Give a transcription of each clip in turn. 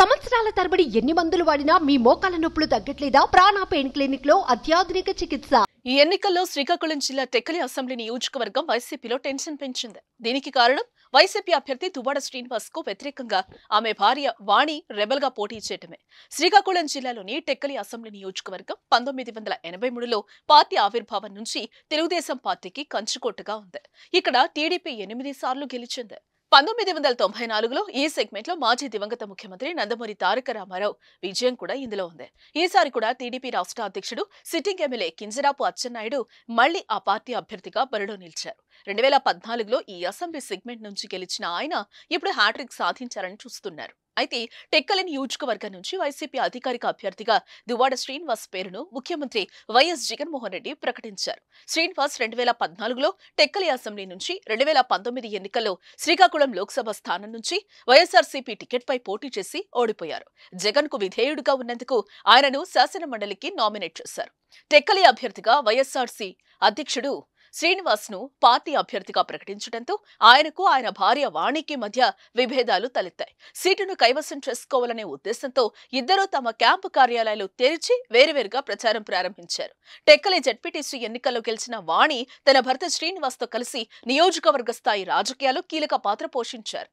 సంవత్సరాల తరబడి ఎన్ని మందులు వాడినా మీ మోకాల నొప్పులు తగ్గట్లేదా? ప్రాణ పెయిన్ క్లినిక్ లో అత్యాధునిక చికిత్స. ఈ ఎన్నికల్లో శ్రీకాకుళం జిల్లా టెక్కలి అసెంబ్లీ నియోజకవర్గం వైసీపీలో టెన్షన్ పెంచింది. దీనికి కారణం వైసీపీ అభ్యర్థి దువ్వాడ శ్రీనివాస్ కు వ్యతిరేకంగా ఆమె భార్య వాణి రెబల్ గా పోటీ చేయటమే. శ్రీకాకుళం జిల్లాలోని టెక్కలి అసెంబ్లీ నియోజకవర్గం 1983లో పార్టీ ఆవిర్భావం నుంచి తెలుగుదేశం పార్టీకి కంచుకోటగా ఉంది. ఇక్కడ టీడీపీ 8 సార్లు గెలిచింది. 1994లో ఈ సెగ్మెంట్ లో మాజీ దివంగత ముఖ్యమంత్రి నందమూరి తారక రామారావు విజయం కూడా ఇందులో ఉంది. ఈసారి కూడా టీడీపీ రాష్ట్ర అధ్యక్షుడు సిట్టింగ్ ఎమ్మెల్యే కింజరాపు అచ్చెన్నాయుడు మళ్లీ ఆ పార్టీ అభ్యర్థిగా బరిలో నిలిచారు. 2014లో ఈ అసెంబ్లీ సెగ్మెంట్ నుంచి గెలిచిన ఆయన ఇప్పుడు హ్యాట్రిక్ సాధించారని చూస్తున్నారు. అయితే టెక్కలి నియోజకవర్గం నుంచి వైసీపీ అధికారిక అభ్యర్థిగా దువ్వాడ శ్రీనివాస్ పేరును ముఖ్యమంత్రి వైఎస్ జగన్మోహన్ రెడ్డి ప్రకటించారు. శ్రీనివాస్ 2014లో టెక్కలి అసెంబ్లీ నుంచి 2019 ఎన్నికల్లో శ్రీకాకుళం లోక్సభ స్థానం నుంచి వైఎస్ఆర్సీపీ టికెట్ పై పోటీ చేసి ఓడిపోయారు. జగన్ కు విధేయుడిగా ఉన్నందుకు ఆయనను శాసన మండలికి నామినేట్ చేశారు. టెక్కలి అభ్యర్థిగా వైఎస్ఆర్సీ అధ్యక్షుడు శ్రీనివాస్ ను పార్టీ అభ్యర్థిగా ప్రకటించడంతో ఆయనకు ఆయన భార్య వాణికి మధ్య విభేదాలు తలెత్తాయి. సీటును కైవసం చేసుకోవాలనే ఉద్దేశంతో ఇద్దరూ తమ క్యాంపు కార్యాలయాలు తెరిచి వేరువేరుగా ప్రచారం ప్రారంభించారు. టెక్కలి జడ్పీటీసీ ఎన్నికల్లో గెలిచిన వాణి తన భర్త శ్రీనివాస్ తో కలిసి నియోజకవర్గ స్థాయి రాజకీయాల్లో కీలక పాత్ర పోషించారు.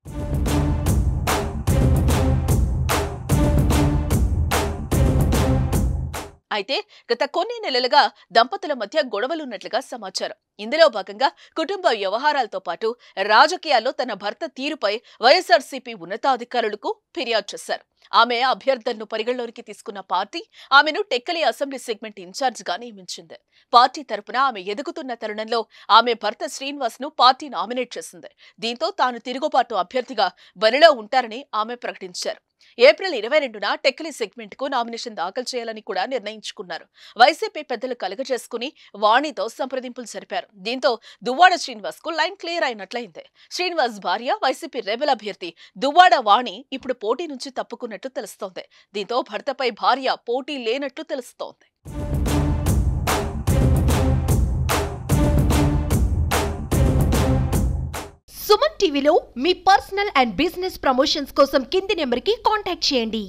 అయితే గత కొన్ని నెలలుగా దంపతుల మధ్య గొడవలున్నట్లుగా సమాచారం. ఇందులో భాగంగా కుటుంబ వ్యవహారాలతో పాటు రాజకీయాల్లో తన భర్త తీరుపై వైఎస్ఆర్సీపీ ఉన్నతాధికారులకు ఫిర్యాదు చేశారు. ఆమె అభ్యర్థనను పరిగణలోనికి తీసుకున్న పార్టీ ఆమెను టెక్కలి అసెంబ్లీ సెగ్మెంట్ ఇన్ఛార్జ్ గా నియమించింది. పార్టీ తరపున ఆమె ఎదుగుతున్న తరుణంలో ఆమె భర్త శ్రీనివాస్ ను పార్టీ నామినేట్ చేసింది. దీంతో తాను తిరుగుబాటు అభ్యర్థిగా బరిలో ఉంటారని ఆమె ప్రకటించారు. ఏప్రిల్ 22న టెక్కలి సెగ్మెంట్ కు నామినేషన్ దాఖలు చేయాలని కూడా నిర్ణయించుకున్నారు. వైసీపీ పెద్దలు కలగజేసుకుని వాణితో సంప్రదింపులు జరిపారు. దీంతో దువ్వాడ శ్రీనివాస్ కు లైన్ క్లియర్ అయినట్లయింది. శ్రీనివాస్ భార్య వైసీపీ రెబల్ అభ్యర్థి దువ్వాడ వాణి ఇప్పుడు పోటీ నుంచి తప్పుకున్నట్టు తెలుస్తోంది. దీంతో భర్తపై భార్య పోటీ లేనట్లు తెలుస్తోంది. సుమన్ టీవీలో మీ పర్సనల్ అండ్ బిజినెస్ ప్రమోషన్స్ కోసం కింది నెంబర్కి కాంటాక్ట్ చేయండి.